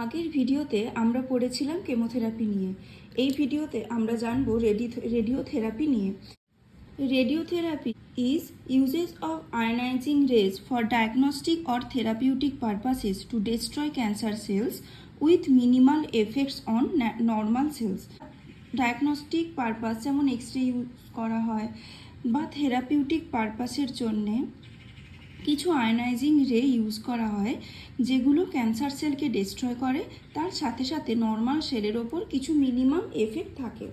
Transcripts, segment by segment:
আগের ভিডিওতে আমরা পড়েছিলাম কেমোথেরাপি নিয়ে। এই ভিডিওতে আমরা জানব রেডিওথেরাপি নিয়ে। Radiotherapy is uses of ionizing rays for diagnostic or therapeutic purposes to destroy cancer cells with minimal effects on normal cells. Diagnostic purpose যেমন এক্স-রে ইউজ করা হয় বা থেরাপিউটিক পারপাসের জন্যে কিছু আয়নাইজিং রে ইউজ করা হয় যেগুলো ক্যান্সার সেলকে ডিস্ট্রয় করে, তার সাথে সাথে নর্মাল সেলের ওপর কিছু মিনিমাম এফেক্ট থাকে।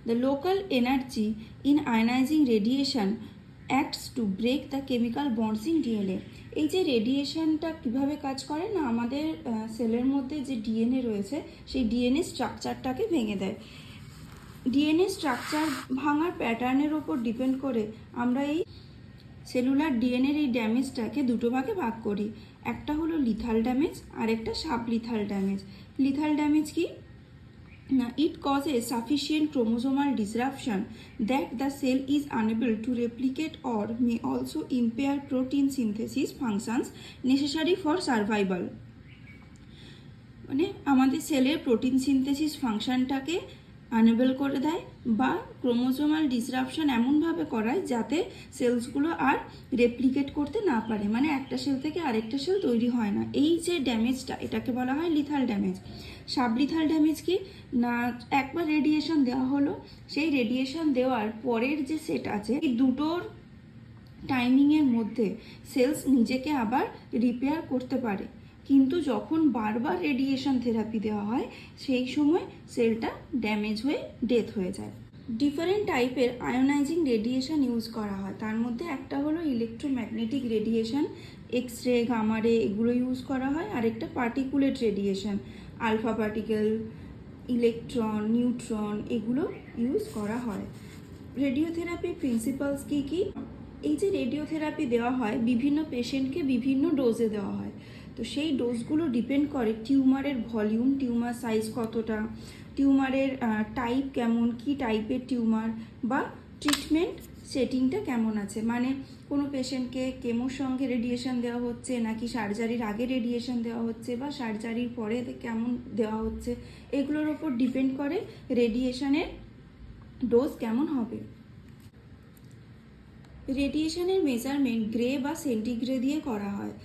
The local energy in ionizing radiation acts to break the chemical bonds in DNA. এই যে রেডিয়েশনটা কীভাবে কাজ করে না, আমাদের সেলের মধ্যে যে ডিএনএ রয়েছে সেই ডিএনএ স্ট্রাকচারটাকে ভেঙে দেয়। ডিএনএ স্ট্রাকচার ভাঙার প্যাটার্নের ওপর ডিপেন্ড করে আমরা এই সেলুলার ডিএনএর এই ড্যামেজটাকে দুটো ভাগে ভাগ করি। একটা হলো লিথাল ড্যামেজ আর একটা sub lethal damage. Lethal damage কি না, it causes sufficient chromosomal disruption that the cell is unable to replicate or may also impair protein synthesis functions necessary for survival. মানে আমাদের সেলের প্রোটিন সিনথেসিস ফাংশনটাকে আনএবল করে দেয় বা ক্রোমোজোমাল ডিসরাপশন এমনভাবে করায় যাতে সেলসগুলো আর রেপ্লিকেট করতে না পারে, মানে একটা সেল থেকে আরেকটা সেল তৈরি হয় না। এই যে ড্যামেজটা, এটাকে বলা হয় লিথাল ড্যামেজ। সাবলিথাল ড্যামেজ কি না, একবার রেডিয়েশন দেওয়া হলো, সেই রেডিয়েশন দেওয়ার পরের যে সেট আছে এই দুটোর টাইমিংয়ের মধ্যে সেলস নিজেকে আবার রিপেয়ার করতে পারে, কিন্তু যখন বারবার রেডিয়েশন থেরাপি দেওয়া হয় সেই সময় সেলটা ড্যামেজ হয়ে ডেথ হয়ে যায়। ডিফারেন্ট টাইপের আয়োনাইজিং রেডিয়েশন ইউজ করা হয়, তার মধ্যে একটা হলো ইলেকট্রোম্যাগনেটিক রেডিয়েশন, এক্স-রে, গামা রে, এগুলো ইউজ করা হয়। আরেকটা particulate radiation, alpha particle, electron, neutron, এগুলো ইউজ করা হয়। রেডিওথেরাপির প্রিন্সিপালস কী কী? এই যে রেডিওথেরাপি দেওয়া হয় বিভিন্ন পেশেন্টকে বিভিন্ন ডোজে দেওয়া হয়, তো সেই ডোজগুলো ডিপেন্ড করে টিউমারের ভলিউম, টিউমার সাইজ কতটা, টিউমারের টাইপ কেমন, কি টাইপের টিউমার, বা ট্রিটমেন্ট সেটিংটা কেমন আছে, মানে কোনো পেশেন্টকে কেমোর সঙ্গে রেডিয়েশন দেওয়া হচ্ছে নাকি সার্জারির আগে রেডিয়েশন দেওয়া হচ্ছে বা সার্জারির পরে কেমন দেওয়া হচ্ছে, এগুলোর ওপর ডিপেন্ড করে রেডিয়েশনের ডোজ কেমন হবে। রেডিয়েশনের মেজারমেন্ট গ্রে বা সেন্টিগ্রে দিয়ে করা হয়।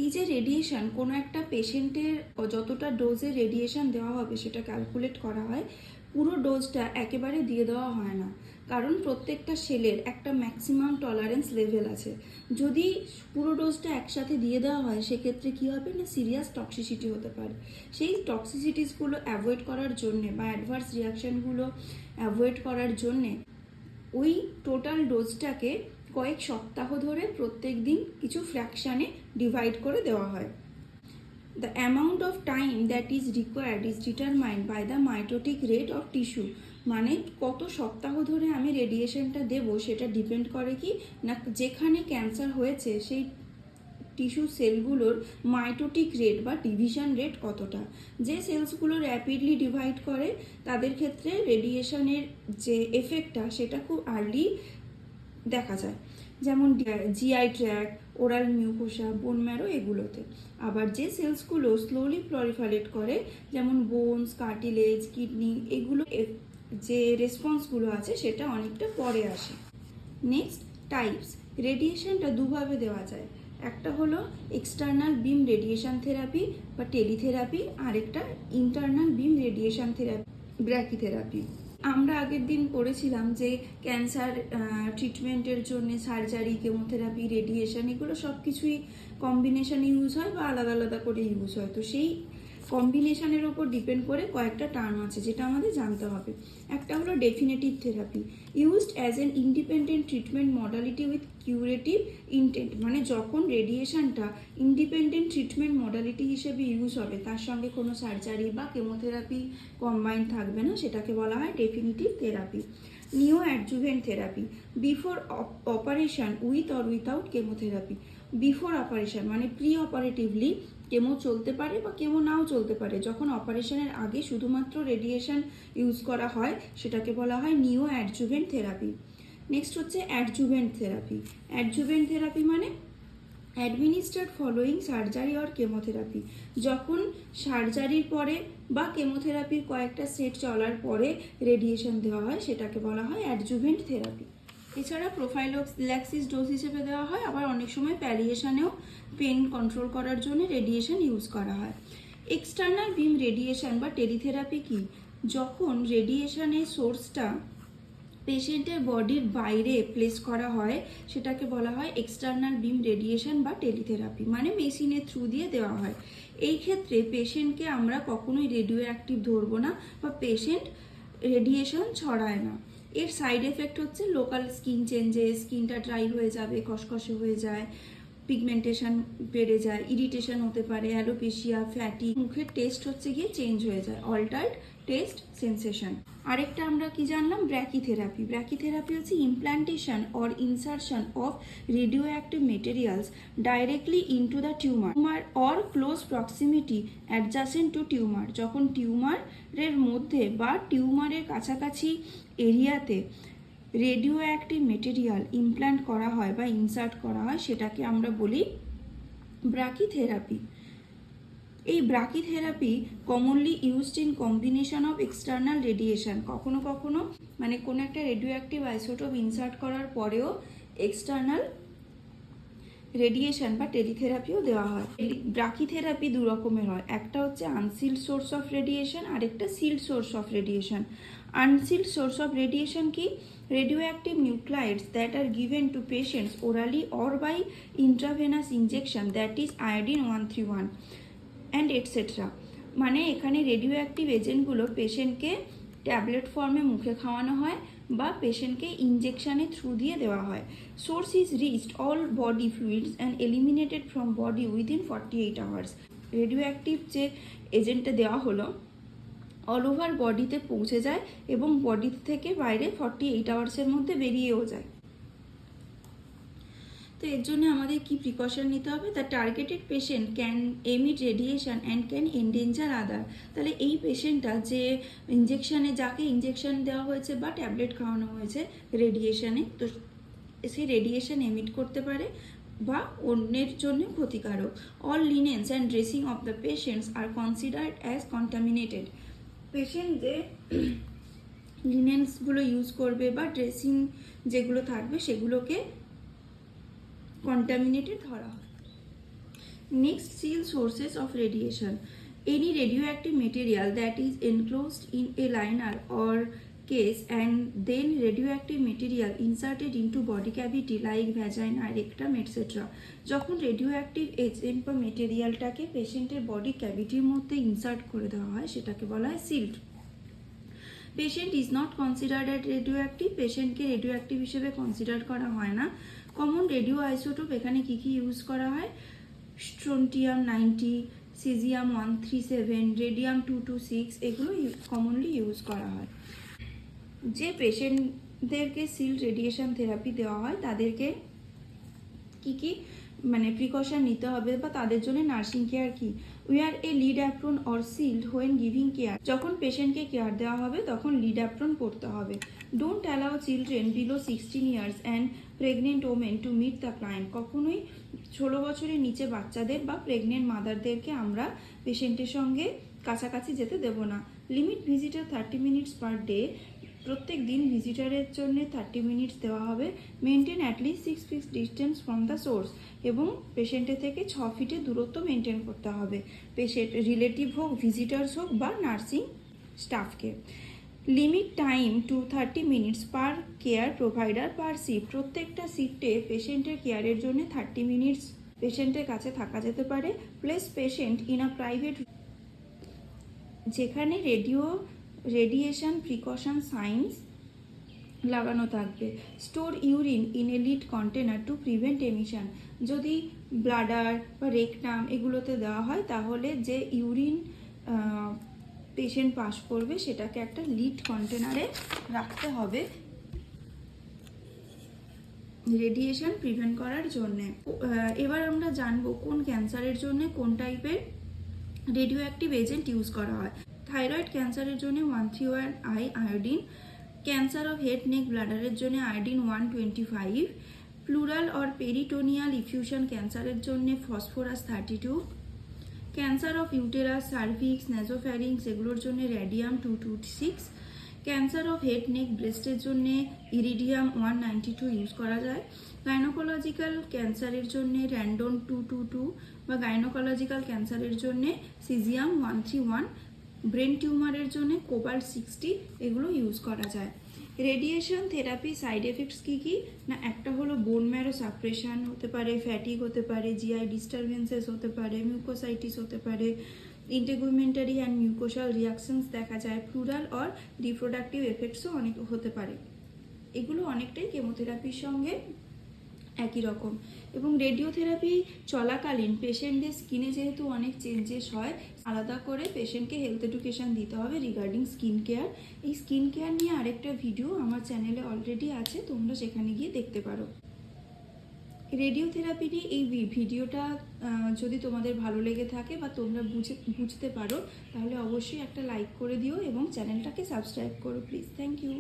এই যে রেডিয়েশন, কোনো একটা পেশেন্টের যতটা ডোজে রেডিয়েশন দেওয়া হবে সেটা ক্যালকুলেট করা হয়। পুরো ডোজটা একেবারে দিয়ে দেওয়া হয় না, কারণ প্রত্যেকটা সেলের একটা ম্যাক্সিমাম টলারেন্স লেভেল আছে। যদি পুরো ডোজটা একসাথে দিয়ে দেওয়া হয় সেক্ষেত্রে কী হবে না, সিরিয়াস টক্সিসিটি হতে পারে। সেই টক্সিসিটিসগুলো অ্যাভয়েড করার জন্যে বা অ্যাডভার্স রিয়াকশানগুলো অ্যাভয়েড করার জন্যে ওই টোটাল ডোজটাকে কয়েক সপ্তাহ ধরে প্রত্যেক দিন কিছু ফ্র্যাকশানে ডিভাইড করে দেওয়া হয়। The amount of time that is required is determined by the mitotic rate of tissue. মানে কত সপ্তাহ ধরে আমি রেডিয়েশনটা দেবো সেটা ডিপেন্ড করে কি না, যেখানে ক্যান্সার হয়েছে সেই টিস্যু সেলগুলোর মাইটোটিক রেট বা ডিভিশন রেট কতটা। যে সেলসগুলো র্যাপিডলি ডিভাইড করে তাদের ক্ষেত্রে রেডিয়েশনের যে এফেক্টটা সেটা খুব আর্লি দেখা যায়, যেমন GI tract, oral mucosa, bone marrow, এগুলোতে। আবার যে সেলসগুলো স্লোলি প্রলিফারেট করে, যেমন বোনস, কার্টিলেজ, কিডনি, এগুলো যে রেসপন্সগুলো আছে সেটা অনেকটা পরে আসে। Next, types. রেডিয়েশনটা দুভাবে দেওয়া যায়, একটা হলো এক্সটার্নাল বিম রেডিয়েশন থেরাপি বা টেলিথেরাপি, আরেকটা ইন্টারনাল বিম রেডিয়েশন থেরাপি, ব্র্যাকিথেরাপি। আমরা আগের দিন পড়েছিলাম যে ক্যান্সার ট্রিটমেন্টের জন্য সার্জারি, কেমোথেরাপি, রেডিয়েশন, এগুলো সব কিছুই কম্বিনেশন ইউজ হয় বা আলাদা আলাদা করে ইউজ হয়। তো সেই কম্বিনেশনের ওপর ডিপেন্ড করে কয়েকটা টার্ম আছে যেটা আমাদের জানতে হবে। একটা হলো definitive therapy, used as an independent treatment modality with curative intent. মানে যখন রেডিয়েশনটা ইন্ডিপেন্ডেন্ট ট্রিটমেন্ট মডালিটি হিসেবে ইউজ হবে, তার সঙ্গে কোনো সার্জারি বা কেমোথেরাপি কম্বাইন থাকবে না, সেটাকে বলা হয় ডেফিনিটিভ থেরাপি। নিও adjuvant therapy, before operation with or without chemotherapy. Before operation মানে প্রি অপারেটিভলি কেমো চলতে পারে বা কেমো নাও চলতে পারে, যখন অপারেশনের আগে শুধুমাত্র রেডিয়েশন ইউজ করা হয় সেটাকে বলা হয় নিও অ্যাডজুভেন্ট থেরাপি। নেক্সট হচ্ছে অ্যাডজুভেন্ট থেরাপি। অ্যাডজুভেন্ট থেরাপি মানে administered following surgery or chemotherapy, যখন সার্জারির পরে বা কেমোথেরাপির কয়েকটা সেট চলার পরে রেডিয়েশন দেওয়া হয় সেটাকে বলা হয় অ্যাডজুভেন্ট থেরাপি। এছাড়া প্রোফাইল্যাক্সিস ডোজ হিসেবে দেওয়া হয়, আবার অনেক সময় প্যালিয়েশনেও পেন কন্ট্রোল করার জন্য রেডিয়েশন ইউজ করা হয়। এক্সটার্নাল বিম রেডিয়েশন বা টেলিথেরাপি কি? যখন রেডিয়েশনের সোর্সটা পেশেন্টের বডির বাইরে প্লেস করা হয় সেটাকে বলা হয় এক্সটার্নাল বিম রেডিয়েশন বা টেলিথেরাপি, মানে মেশিনের থ্রু দিয়ে দেওয়া হয়। এই ক্ষেত্রে পেশেন্টকে আমরা কখনোই রেডিও অ্যাক্টিভ ধরবো না বা পেশেন্ট রেডিয়েশন ছড়ায় না। এর সাইড এফেক্ট হচ্ছে লোকাল স্কিন চেঞ্জেস, স্কিনটা ড্রাই হয়ে যাবে, খসখসে হয়ে যায়, পিগমেন্টেশন বেড়ে যায়, ইরিটেশন হতে পারে, অ্যালোপেশিয়া, ফ্যাটি, মুখের টেস্ট হচ্ছে গিয়ে চেঞ্জ হয়ে যায়, অল্টার্ড টেস্ট সেন্সেশন। আরেকটা আমরা কি জানলাম? ব্র্যাকিথেরাপি। ব্র্যাকিথেরাপি হচ্ছে implantation or insertion of radio active materials directly into the tumour or close proximity adjacent to tumour. যখন টিউমারের মধ্যে বা টিউমারের কাছাকাছি এরিয়াতে রেডিও অ্যাক্টিভ মেটেরিয়াল ইমপ্ল্যান্ট করা হয় বা ইনসার্ট করা হয় সেটাকে আমরা বলি ব্র্যাকিথেরাপি। এই ব্র্যাকিথেরাপি commonly used in combination of external radiation. কখনো কখনো মানে কোনো একটা রেডিও অ্যাক্টিভ আইসোটোপ ইনসার্ট করার পরেও এক্সটার্নাল রেডিয়েশন বা টেলিথেরাপিও দেওয়া হয়। ব্র্যাকিথেরাপি দু রকমের হয়, একটা হচ্ছে আনসিল্ড সোর্স অফ রেডিয়েশন আর একটা sealed source of radiation. Unsealed source of radiation কি? Radioactive nuclides that are given to patients orally or by intravenous injection, that is iodine 131 and etc. মানে এখানে রেডিও অ্যাক্টিভ এজেন্টগুলো পেশেন্টকে tablet ফর্মে মুখে খাওয়ানো হয় বা পেশেন্টকে ইনজেকশনের থ্রু দিয়ে দেওয়া হয়। Source is reached all body fluids and eliminated from body within 48 hours. Radio active যে এজেন্টটা দেওয়া হলো অল ওভার বডিতে পৌঁছে যায় এবং বডি থেকে বাইরে 48 আওয়ার্সের মধ্যে বেরিয়েও যায়। তো এর জন্য আমাদের কি প্রিকশন নিতে হবে? The targeted patient can emit radiation and can endanger other. তাহলে এই পেশেন্টটা যে যাকে ইনজেকশন দেওয়া হয়েছে বা ট্যাবলেট খাওয়ানো হয়েছে রেডিয়েশনে, তো সে রেডিয়েশন এমিট করতে পারে বা অন্যের জন্য ক্ষতিকারক। All linens and dressing of the patients are considered as contaminated. Patient যে লিনেন্সগুলো ইউজ করবে বা ড্রেসিং যেগুলো থাকবে সেগুলোকে কন্টামিনেটেড ধরা হয়। Next, seal sources of radiation. Any radioactive material that is enclosed in a liner or case and then radioactive material inserted into body cavity like vagina, rectum, etc. যখন radioactive agent বা মেটেরিয়ালটাকে পেশেন্টের body ক্যাভিটির মধ্যে insert করে দেওয়া হয় সেটাকে বলা হয় sealed. Patient is not considered at radioactive. পেশেন্টকে রেডিওঅ্যাক্টিভ হিসেবে কনসিডার করা হয় না। কমন রেডিও আইসোটোপ এখানে কী কী ইউজ করা হয়? স্ট্রোন্টিয়াম 90, সিজিয়াম 137, রেডিয়াম 226 এগুলো কমনলি ইউজ করা হয়। যে পেশেন্টদেরকে সিল্ড রেডিয়েশন থেরাপি দেওয়া হয় তাদেরকে কি কি মানে প্রিকশন নিতে হবে বা তাদের জন্য নার্সিং কেয়ার কি? Wear a lead apron or shield when giving care. যখন পেশেন্টকে কেয়ার দেওয়া হবে তখন লিড অ্যাপ্রন পরতে হবে। Don't allow children below 16 years and pregnant women to meet the client. কখনোই 16 বছরের নিচে বাচ্চাদের বা প্রেগনেন্ট মাদারদেরকে আমরা পেশেন্টের সঙ্গে কাছাকাছি যেতে দেব না। Limit visitor 30 minutes per day. প্রত্যেক দিন ভিজিটারের জন্য 30 মিনিটস দেওয়া হবে। Maintain at least 6 fit distance from the source এবং পেশেন্টের থেকে 6 ফিটের দূরত্ব মেনটেন করতে হবে, পেশেন্ট রিলেটিভ হোক, ভিজিটার্স হোক বা নার্সিং স্টাফকে। Limit time to 30 minutes per care provider per shift. প্রত্যেকটা শিফটে পেশেন্টের কেয়ারের জন্য 30 মিনিটস পেশেন্টের কাছে থাকা যেতে পারে। Place patient in a private যেখানে রেডিয়েশন প্রিকশন সাইন্স লাগানো থাকবে। Store urine in a lead container to prevent emission. যদি ব্লাডার বা রেকটাম এগুলোতে দেওয়া হয় তাহলে যে ইউরিন পেশেন্ট পাস করবে সেটাকে একটা লিড কন্টেনারে রাখতে হবে রেডিয়েশন প্রিভেন্ট করার জন্যে। এবার আমরা জানবো কোন ক্যান্সারের জন্য কোন টাইপের রেডিও অ্যাক্টিভ এজেন্ট ইউজ করা হয়। থাইরয়েড ক্যান্সারের জন্য 131 iodine, cancer of head neck ব্লাডারের জন্য iodine 125, pleural or peritoneal effusion ক্যান্সারের জন্য phosphorus 32, cancer of uterus, cervix, nasopharynx এগুলোর জন্য radium 226, cancer of head neck ব্রেস্টের জন্য ইরিডিয়াম 192 ইউজ করা যায়, গাইনোকোলজিক্যাল ক্যান্সারের জন্য র্যান্ডন 222 বা গাইনোকোলজিক্যাল ক্যান্সারের জন্য সিজিয়াম 131, ব্রেন টিউমারের জন্য কোবাল্ট 60 এগুলো ইউজ করা যায়। রেডিয়েশন থেরাপি সাইড এফেক্টস কী কী না, একটা হলো বোন ম্যারো সাপ্রেশন হতে পারে, ফ্যাটিক হতে পারে, জিআই ডিস্টারবেন্সেস হতে পারে, মিউকোসাইটিস হতে পারে, ইন্টেগুমেন্টারি অ্যান্ড মিউকোশাল রিয়াকশনস দেখা যায়, প্লুরাল অর রিপ্রোডাক্টিভ এফেক্টসও অনেক হতে পারে। এগুলো অনেকটাই কেমোথেরাপির সঙ্গে একই রকম। এবং রেডিওথেরাপি চলাকালীন পেশেন্টদের স্কিনে যেহেতু অনেক চেঞ্জেস হয়, আলাদা করে পেশেন্টকে হেলথ এডুকেশন দিতে হবে রিগার্ডিং স্কিন কেয়ার। এই স্কিন কেয়ার নিয়ে আরেকটা ভিডিও আমার চ্যানেলে অলরেডি আছে, তোমরা সেখানে গিয়ে দেখতে পারো। রেডিওথেরাপি নিয়ে এই ভিডিওটা যদি তোমাদের ভালো লেগে থাকে বা তোমরা বুঝতে পারো, তাহলে অবশ্যই একটা লাইক করে দিও এবং চ্যানেলটাকে সাবস্ক্রাইব করো প্লিজ। Thank you.